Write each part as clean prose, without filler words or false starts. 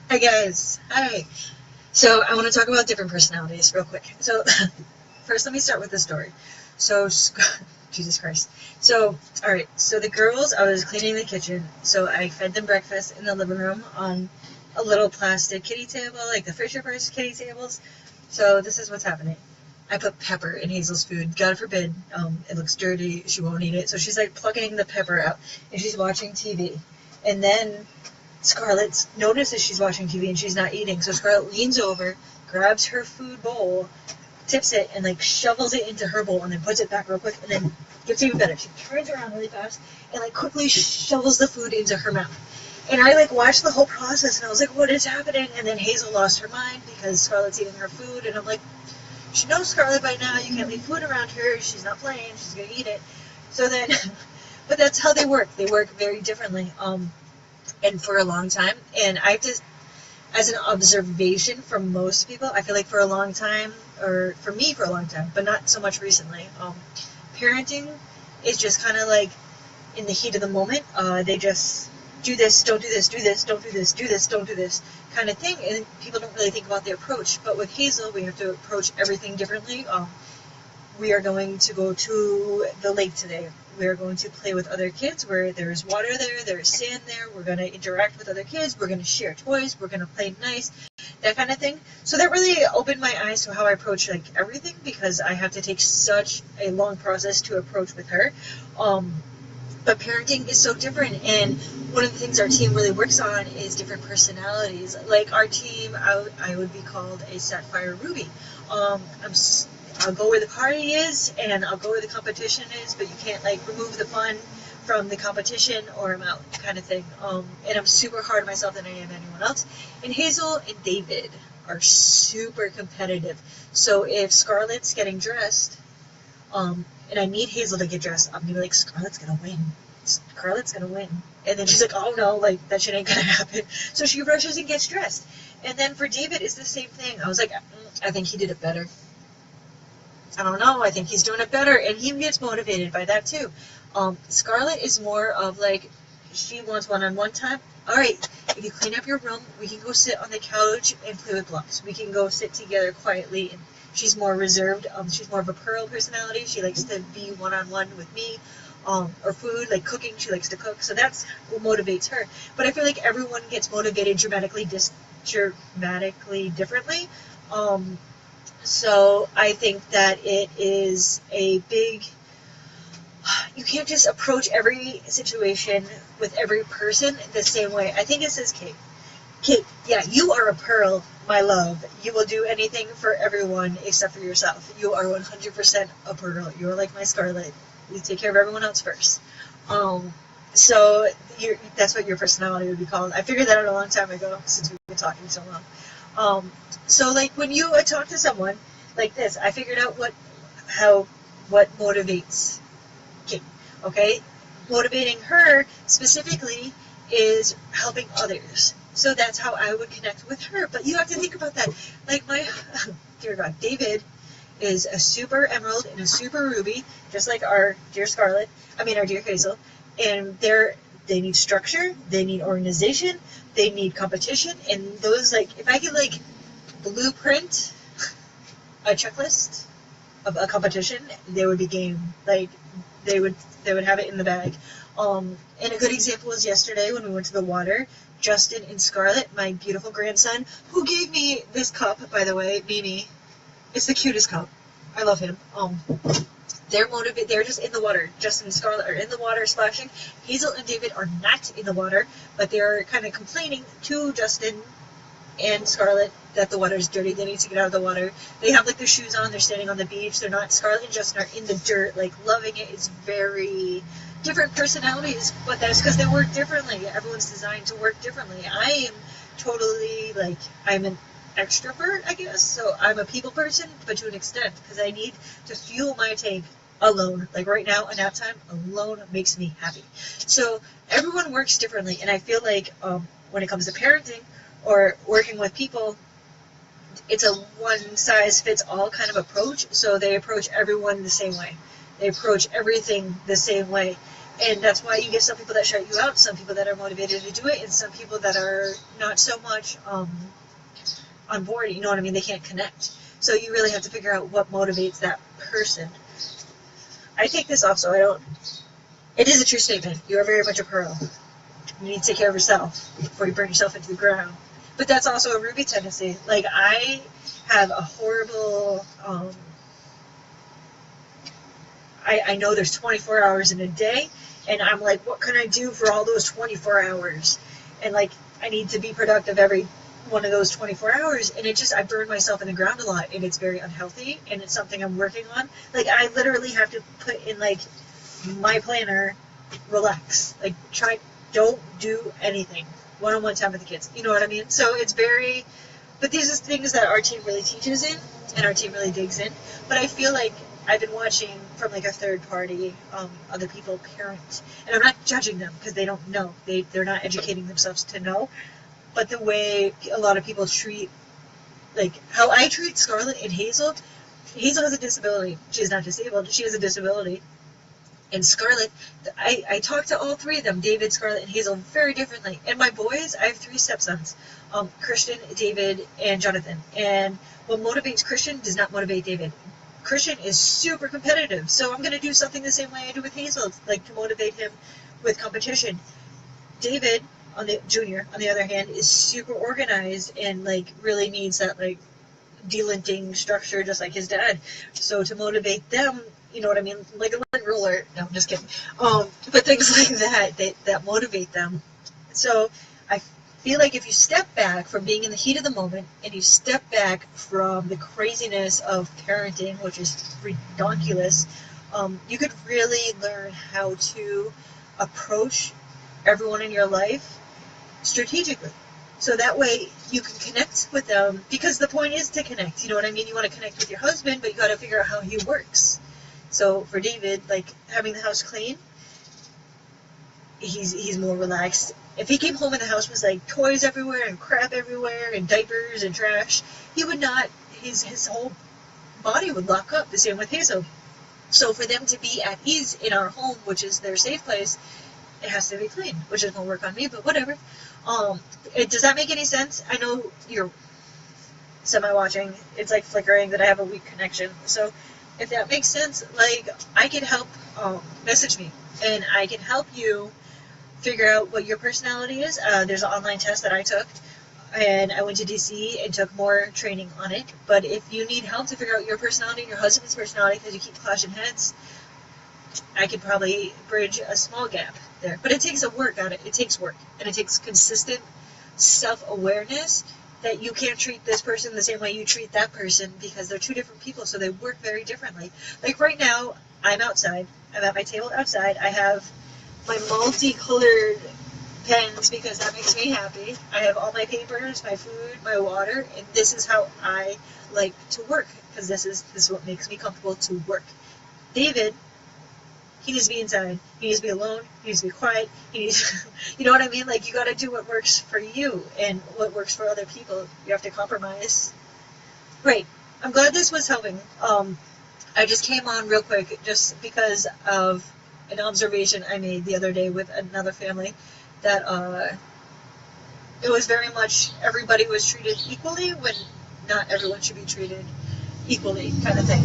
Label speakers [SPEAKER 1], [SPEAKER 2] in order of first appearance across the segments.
[SPEAKER 1] Hi guys. Hi. So I want to talk about different personalities real quick. So first, let me start with the story. So Jesus Christ. So all right. So the girls, I was cleaning the kitchen. So I fed them breakfast in the living room on a little plastic kitty table, like the Fisher Price kitty tables. So this is what's happening. I put pepper in Hazel's food. God forbid, it looks dirty. She won't eat it. So she's like plucking the pepper out, and she's watching TV. And then Scarlett notices she's watching TV and she's not eating, so Scarlett leans over, grabs her food bowl, tips it, and like shovels it into her bowl, and then puts it back real quick, and then gets even better. She turns around really fast and like quickly shovels the food into her mouth. And I like watched the whole process, and I was like, "What is happening?" And then Hazel lost her mind because Scarlett's eating her food, and I'm like, "She knows Scarlett by now. You can't leave food around her. She's not playing. She's gonna eat it." So then, but that's how they work. They work very differently. And for a long time. And I just, as an observation from most people, I feel like for a long time, or for me for a long time, but not so much recently, parenting is just kind of like in the heat of the moment. They just do this, don't do this, do this, don't do this, do this, don't do this kind of thing. And people don't really think about the approach. But with Hazel, we have to approach everything differently. We are going to go to the lake today. We are going to play with other kids where there's water there, there's sand there. We're going to interact with other kids. We're going to share toys. We're going to play nice, that kind of thing. So that really opened my eyes to how I approach like everything, because I have to take such a long process to approach with her. But parenting is so different, and one of the things our team really works on is different personalities. Like our team, I would be called a Sapphire Ruby. I'll go where the party is, and I'll go where the competition is, but you can't like remove the fun from the competition or I'm out, kind of thing. And I'm super hard on myself than I am anyone else. And Hazel and David are super competitive. So if Scarlett's getting dressed, and I need Hazel to get dressed, I'm gonna be like, Scarlett's gonna win. Scarlett's gonna win. And then she's like, oh no, like that shit ain't gonna happen. So she rushes and gets dressed. And then for David, it's the same thing. I was like, I think he did it better. I don't know, I think he's doing it better, and he gets motivated by that too. Scarlett is more of like, she wants one-on-one time. All right, if you clean up your room, we can go sit on the couch and play with blocks. We can go sit together quietly, and she's more reserved. She's more of a Pearl personality. She likes to be one-on-one with me. Or food, like cooking, she likes to cook, so that's what motivates her. But I feel like everyone gets motivated dramatically differently. So I think that it is a big, you can't just approach every situation with every person the same way. I think it says Kate. Kate, yeah, you are a Pearl, my love. You will do anything for everyone except for yourself. You are 100% a Pearl. You're like my Scarlett. You take care of everyone else first. So that's what your personality would be called. I figured that out a long time ago since we've been talking so long. So like when you talk to someone like this, I figured out what motivates Kate. Okay, motivating her specifically is helping others. So that's how I would connect with her. But you have to think about that. Like my dear God, David is a super emerald and a super ruby, just like our dear our dear Hazel. And they need structure, they need organization, they need competition, and those, like, if I could like blueprint a checklist of a competition, they would be game. Like they would have it in the bag. And a good example was yesterday when we went to the water. Justin and Scarlett, my beautiful grandson, who gave me this cup, by the way, Mimi. It's the cutest cup. I love him. They're motivated. They're just in the water. Justin and Scarlett are in the water splashing. Hazel and David are not in the water, but they're kind of complaining to Justin and Scarlett that the water is dirty. They need to get out of the water. They have like their shoes on. They're standing on the beach. They're not. Scarlett and Justin are in the dirt, like loving it. It's very different personalities, but that's because they work differently. Everyone's designed to work differently. I am totally like, I'm an extrovert, I guess. So I'm a people person, but to an extent, because I need to fuel my tank alone. Like right now, a nap time alone makes me happy. So everyone works differently, and I feel like when it comes to parenting or working with people, it's a one-size-fits-all kind of approach. So they approach everyone the same way. They approach everything the same way. And that's why you get some people that shut you out, some people that are motivated to do it, and some people that are not so much on board. You know what I mean? They can't connect. So you really have to figure out what motivates that person. I take this off so I don't. It is a true statement. You are very much a pearl. You need to take care of yourself before you burn yourself into the ground. But that's also a Ruby tendency. Like, I have a horrible. I know there's 24 hours in a day, and I'm like, what can I do for all those 24 hours? And like, I need to be productive every one of those 24 hours, and I burn myself in the ground a lot, and it's very unhealthy, and it's something I'm working on. Like, I literally have to put in like my planner, relax, like don't do anything, one-on-one time with the kids, you know what I mean? So it's very, but these are things that our team really teaches in, and our team really digs in. But I feel like I've been watching from like a third party, other people parent, and I'm not judging them because they don't know, they're not educating themselves to know. But the way a lot of people treat, like how I treat Scarlett and Hazel has a disability. She's not disabled. She has a disability. And Scarlett, I talk to all three of them, David, Scarlett, and Hazel, very differently. And my boys, I have 3 stepsons, Christian, David, and Jonathan. And what motivates Christian does not motivate David. Christian is super competitive, so I'm going to do something the same way I do with Hazel, like to motivate him with competition. David, Junior, on the other hand, is super organized and like really needs that like delinting structure just like his dad. So to motivate them, you know what I mean, like a little ruler. No, I'm just kidding. But things like that motivate them. So I feel like if you step back from being in the heat of the moment and you step back from the craziness of parenting, which is ridiculous, you could really learn how to approach everyone in your life strategically. So that way you can connect with them, because the point is to connect. You know what I mean? You want to connect with your husband, but you got to figure out how he works. So for David, like having the house clean, he's more relaxed. If he came home and the house was like toys everywhere and crap everywhere and diapers and trash, he would not, his whole body would lock up. The same with Hazel. So for them to be at ease in our home, which is their safe place, it has to be clean, which is going to work on me, but whatever. Does that make any sense? I know you're semi-watching. It's like flickering that I have a weak connection. So if that makes sense, like, I can help, message me, and I can help you figure out what your personality is. There's an online test that I took, and I went to DC and took more training on it. But if you need help to figure out your personality and your husband's personality because you keep clashing heads, I could probably bridge a small gap there. But it takes work on it. It takes work, and it takes consistent self-awareness that you can't treat this person the same way you treat that person, because they're 2 different people, so they work very differently. Like right now, I'm outside. I'm at my table outside. I have my multicolored pens because that makes me happy. I have all my papers, my food, my water, and this is how I like to work, because this is what makes me comfortable to work. David, he needs to be inside. He needs to be alone. He needs to be quiet. He needs, you know what I mean? Like, you got to do what works for you and what works for other people. You have to compromise. Great. I'm glad this was helping. I just came on real quick just because of an observation I made the other day with another family that it was very much everybody was treated equally when not everyone should be treated equally, kind of thing.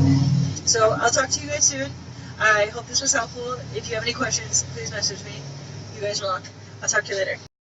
[SPEAKER 1] So I'll talk to you guys soon. I hope this was helpful. If you have any questions, please message me. You guys rock. I'll talk to you later.